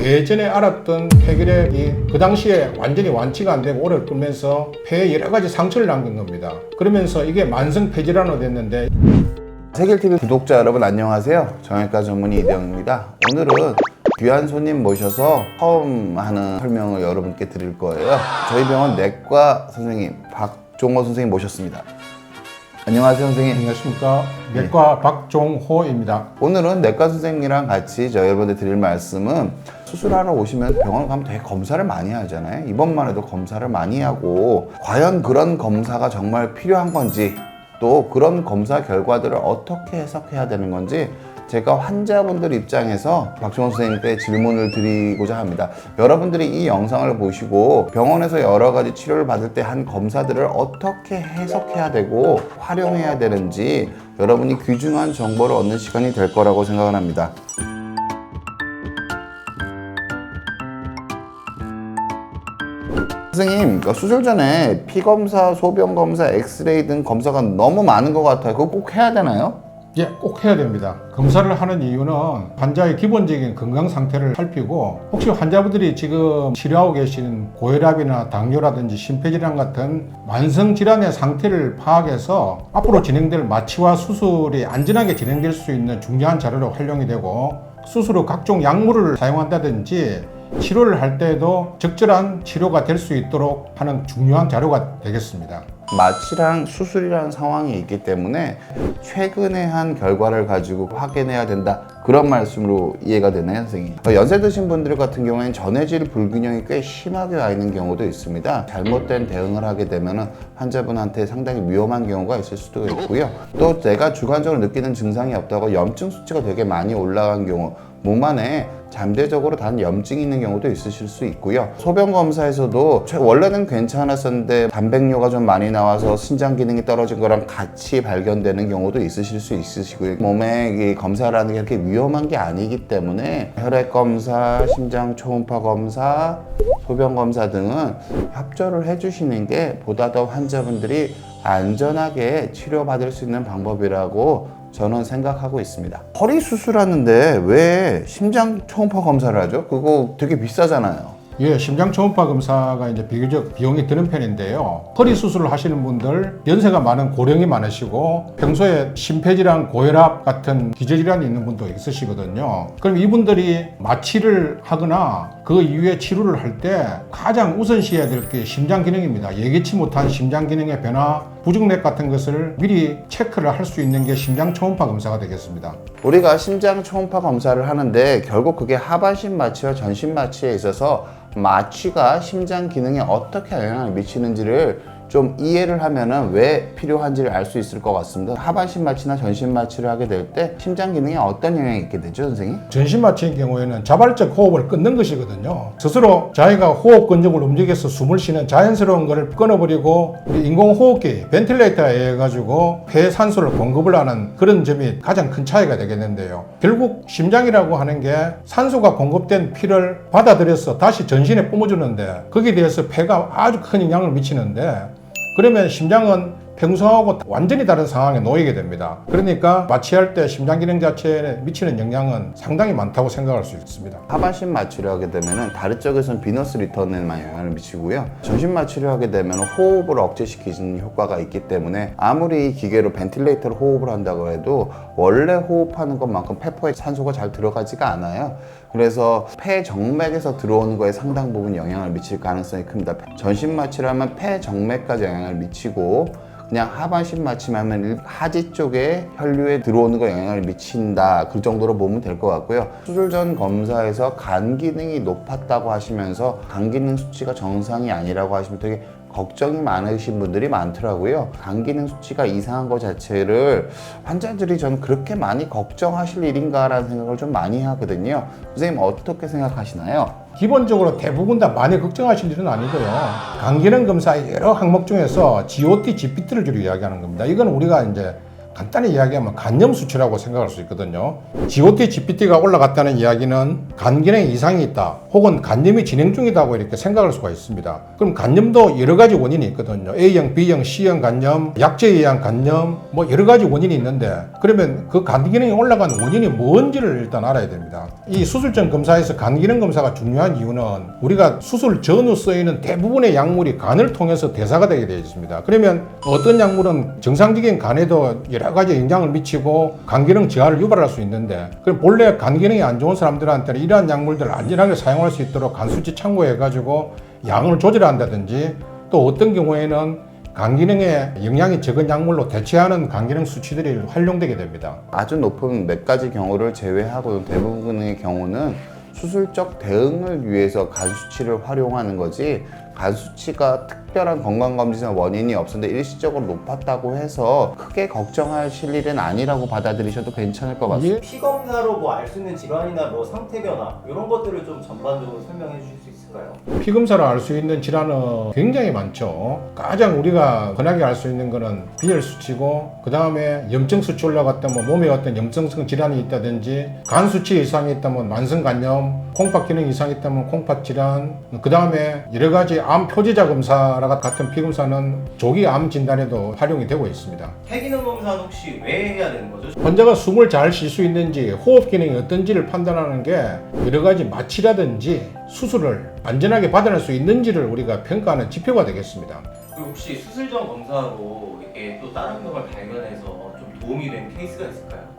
예전에 알았던 폐결핵이 그 당시에 완전히 완치가 안 되고 오래 끌면서 폐에 여러 가지 상처를 남긴 겁니다. 그러면서 이게 만성 폐질환으로 됐는데. 세길TV 구독자 여러분 안녕하세요. 정형외과 전문의 이대영입니다. 오늘은 귀한 손님 모셔서 처음 하는 설명을 여러분께 드릴 거예요. 저희 병원 내과 선생님 박종호 선생님 모셨습니다. 안녕하세요 선생님. 안녕하십니까. 내과 박종호입니다. 오늘은 내과 선생님이랑 같이 저희 여러분들 드릴 말씀은 수술하러 오시면 병원 가면 되게 검사를 많이 하잖아요. 이번만 해도 검사를 많이 하고 과연 그런 검사가 정말 필요한 건지 또 그런 검사 결과들을 어떻게 해석해야 되는 건지 제가 환자분들 입장에서 박종호 선생님께 질문을 드리고자 합니다. 여러분들이 이 영상을 보시고 병원에서 여러 가지 치료를 받을 때 한 검사들을 어떻게 해석해야 되고 활용해야 되는지 여러분이 귀중한 정보를 얻는 시간이 될 거라고 생각을 합니다. 선생님, 수술 전에 피검사, 소변검사, 엑스레이 등 검사가 너무 많은 것 같아요. 그거 꼭 해야 되나요? 예, 꼭 해야 됩니다. 검사를 하는 이유는 환자의 기본적인 건강 상태를 살피고 혹시 환자분들이 지금 치료하고 계신 고혈압이나 당뇨라든지 심폐질환 같은 만성 질환의 상태를 파악해서 앞으로 진행될 마취와 수술이 안전하게 진행될 수 있는 중요한 자료로 활용이 되고 수술 후 각종 약물을 사용한다든지 치료를 할 때에도 적절한 치료가 될 수 있도록 하는 중요한 자료가 되겠습니다. 마취랑 수술이라는 상황이 있기 때문에 최근에 한 결과를 가지고 확인해야 된다, 그런 말씀으로 이해가 되나요 선생님? 연세 드신 분들 같은 경우에는 전해질 불균형이 꽤 심하게 와 있는 경우도 있습니다. 잘못된 대응을 하게 되면 환자분한테 상당히 위험한 경우가 있을 수도 있고요. 또 내가 주관적으로 느끼는 증상이 없다고 염증 수치가 되게 많이 올라간 경우, 몸 안에 잠재적으로 다른 염증이 있는 경우도 있으실 수 있고요. 소변 검사에서도 원래는 괜찮았었는데 단백뇨가 좀 많이 나와서 신장 기능이 떨어진 거랑 같이 발견되는 경우도 있으실 수 있으시고요. 몸에 검사라는 게 그렇게 위험한 게 아니기 때문에 혈액 검사, 심장 초음파 검사, 소변 검사 등은 협조를 해주시는 게 보다 더 환자분들이 안전하게 치료받을 수 있는 방법이라고 저는 생각하고 있습니다. 허리 수술하는데 왜 심장 초음파 검사를 하죠? 그거 되게 비싸잖아요. 예, 심장 초음파 검사가 이제 비교적 비용이 드는 편인데요. 허리 수술을 하시는 분들, 연세가 많은 고령이 많으시고 평소에 심폐질환, 고혈압 같은 기저질환이 있는 분도 있으시거든요. 그럼 이분들이 마취를 하거나 그 이후에 치료를 할 때 가장 우선시해야 될 게 심장 기능입니다. 예기치 못한 심장 기능의 변화, 부중맥 같은 것을 미리 체크를 할 수 있는 게 심장 초음파 검사가 되겠습니다. 우리가 심장 초음파 검사를 하는데 결국 그게 하반신 마취와 전신 마취에 있어서 마취가 심장 기능에 어떻게 영향을 미치는지를 좀 이해를 하면은 왜 필요한지를 알 수 있을 것 같습니다. 하반신 마취나 전신 마취를 하게 될 때 심장 기능에 어떤 영향이 있게 되죠, 선생님? 전신 마취의 경우에는 자발적 호흡을 끊는 것이거든요. 스스로 자기가 호흡 근육을 움직여서 숨을 쉬는 자연스러운 것을 끊어버리고 우리 인공호흡기, 벤틸레이터에 의해 가지고 폐에 산소를 공급을 하는 그런 점이 가장 큰 차이가 되겠는데요. 결국 심장이라고 하는 게 산소가 공급된 피를 받아들여서 다시 전신에 뿜어주는데 거기에 대해서 폐가 아주 큰 영향을 미치는데, 그러면 심장은 평소하고 완전히 다른 상황에 놓이게 됩니다. 그러니까 마취할 때 심장 기능 자체에 미치는 영향은 상당히 많다고 생각할 수 있습니다. 하반신 마취를 하게 되면 다리 쪽에서는 비너스 리턴에만 영향을 미치고요. 전신 마취를 하게 되면 호흡을 억제시키는 효과가 있기 때문에 아무리 기계로 벤틸레이터로 호흡을 한다고 해도 원래 호흡하는 것만큼 폐포에 산소가 잘 들어가지가 않아요. 그래서 폐 정맥에서 들어오는 거에 상당 부분 영향을 미칠 가능성이 큽니다. 전신 마취를 하면 폐 정맥까지 영향을 미치고 그냥 하반신 마취만 하면 하지 쪽에 혈류에 들어오는 거 영향을 미친다, 그 정도로 보면 될 것 같고요. 수술 전 검사에서 간 기능이 높았다고 하시면서 간 기능 수치가 정상이 아니라고 하시면 되게 걱정이 많으신 분들이 많더라고요. 간 기능 수치가 이상한 것 자체를 환자들이 저는 그렇게 많이 걱정하실 일인가라는 생각을 좀 많이 하거든요. 선생님 어떻게 생각하시나요? 기본적으로 대부분 다 많이 걱정하실 일은 아니고요. 간 기능 검사의 여러 항목 중에서 GOT, GPT를 주로 이야기하는 겁니다. 이건 우리가 이제 간단히 이야기하면 간염 수치라고 생각할 수 있거든요. GOT, GPT가 올라갔다는 이야기는 간 기능에 이상이 있다 혹은 간염이 진행 중이다고 이렇게 생각할 수가 있습니다. 그럼 간염도 여러 가지 원인이 있거든요. A형, B형, C형 간염, 약제에 의한 간염 뭐 여러 가지 원인이 있는데 그러면 그 간 기능이 올라간 원인이 뭔지를 일단 알아야 됩니다. 이 수술전 검사에서 간 기능 검사가 중요한 이유는 우리가 수술 전후 쓰이는 대부분의 약물이 간을 통해서 대사가 되게 되어 있습니다. 그러면 어떤 약물은 정상적인 간에도 여러 가지 영향을 미치고 간 기능 저하를 유발할 수 있는데 그럼 본래 간 기능이 안 좋은 사람들한테는 이러한 약물들을 안전하게 사용할 수 있도록 간 수치 참고해 가지고 양을 조절한다든지 또 어떤 경우에는 간 기능에 영향이 적은 약물로 대체하는 간 기능 수치들이 활용되게 됩니다. 아주 높은 몇 가지 경우를 제외하고 대부분의 경우는 수술적 대응을 위해서 간 수치를 활용하는 거지 간 수치가 특별한 건강검진의 원인이 없었는데 일시적으로 높았다고 해서 크게 걱정하실 일은 아니라고 받아들이셔도 괜찮을 것 같습니다. 피 검사로 뭐 알 수 있는 질환이나 뭐 상태 변화 이런 것들을 좀 전반적으로 설명해 주실 수 있을까요? 피 검사로 알 수 있는 질환은 굉장히 많죠. 가장 우리가 흔하게 알 수 있는 거는 빈혈 수치고 그 다음에 염증 수치 올라갔다면 몸에 어떤 염증성 질환이 있다든지 간 수치 이상이 있다면 만성 간염, 콩팥 기능 이상이 있다면 콩팥 질환, 그 다음에 여러 가지 암 표지자 검사 같은 피 검사는 조기 암 진단에도 활용이 되고 있습니다. 폐기능 검사는 혹시 왜 해야 되는 거죠? 환자가 숨을 잘 쉴 수 있는지 호흡 기능이 어떤지를 판단하는 게 여러 가지 마취라든지 수술을 안전하게 받아낼 수 있는지를 우리가 평가하는 지표가 되겠습니다. 그리고 혹시 수술 전 검사로 이렇게 또 다른 병을 발견해서 좀 도움이 된 케이스가 있을까요?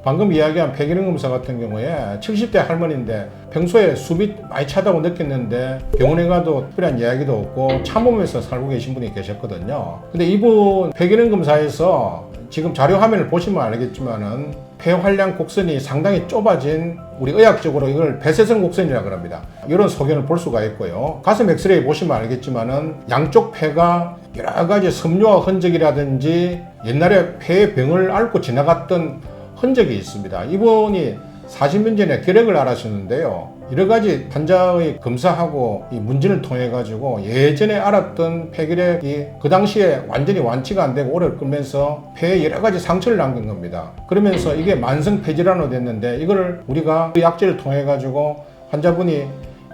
방금 이야기한 폐기능 검사 같은 경우에 70대 할머니인데 평소에 숨이 많이 차다고 느꼈는데 병원에 가도 특별한 이야기도 없고 참으면서 살고 계신 분이 계셨거든요. 근데 이분 폐기능 검사에서 지금 자료 화면을 보시면 알겠지만은 폐활량 곡선이 상당히 좁아진 우리 의학적으로 이걸 배쇄성 곡선이라고 합니다. 이런 소견을 볼 수가 있고요. 가슴 엑스레이 보시면 알겠지만은 양쪽 폐가 여러 가지 섬유화 흔적이라든지 옛날에 폐의 병을 앓고 지나갔던 흔적이 있습니다. 이분이 40년 전에 결핵을 앓으셨는데요. 여러 가지 환자의 검사하고 이 문진을 통해 가지고 예전에 앓았던 폐결핵이 그 당시에 완전히 완치가 안 되고 오래 끌면서 폐에 여러 가지 상처를 남긴 겁니다. 그러면서 이게 만성 폐질환으로 됐는데 이거를 우리가 약제를 통해 가지고 환자분이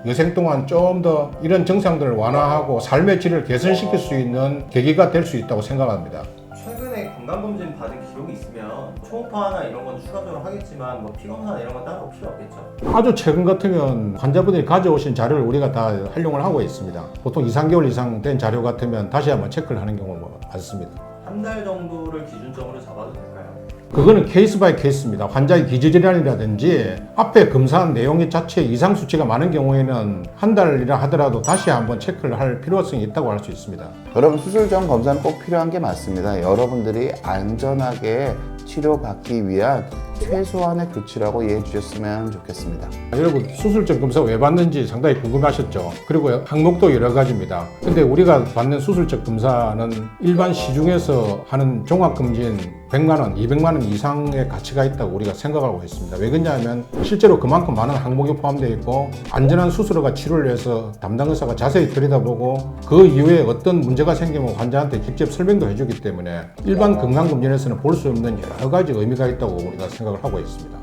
여생 동안 좀 더 이런 증상들을 완화하고 삶의 질을 개선시킬 수 있는 계기가 될 수 있다고 생각합니다. 최근에 건강검진 받은 기록이 있으면 초음파나 이런 건 추가적으로 하겠지만 뭐 피검사나 이런 건 따로 필요 없겠죠? 아주 최근 같으면 환자분들이 가져오신 자료를 우리가 다 활용을 하고 있습니다. 보통 2, 3개월 이상 된 자료 같으면 다시 한번 체크를 하는 경우가 많습니다. 한 달 정도를 기준점으로 잡아도 될까요? 그거는 케이스 바이 케이스입니다. 환자의 기저질환이라든지 앞에 검사한 내용 자체에 이상 수치가 많은 경우에는 한 달이라 하더라도 다시 한번 체크를 할 필요성이 있다고 할 수 있습니다. 여러분 수술 전 검사는 꼭 필요한 게 맞습니다. 여러분들이 안전하게 치료받기 위한 최소한의 조치라고 이해해 주셨으면 좋겠습니다. 여러분 수술 전 검사 왜 받는지 상당히 궁금하셨죠? 그리고 항목도 여러 가지입니다. 근데 우리가 받는 수술적 검사는 일반 시중에서 하는 종합검진 100만 원, 200만 원 이상의 가치가 있다고 우리가 생각하고 있습니다. 왜 그러냐면 실제로 그만큼 많은 항목이 포함되어 있고 안전한 수술과 치료를 위해서 담당 의사가 자세히 들여다보고 그 이후에 어떤 문제가 생기면 환자한테 직접 설명도 해주기 때문에 일반 건강검진에서는 볼 수 없는 여러 가지 의미가 있다고 우리가 생각을 하고 있습니다.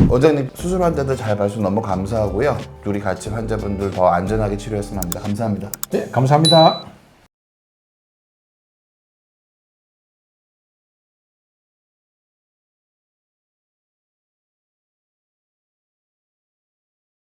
원장님 수술 환자들 잘 봐주셔서 너무 감사하고요. 우리 같이 환자분들 더 안전하게 치료했으면 합니다. 감사합니다. 네, 감사합니다.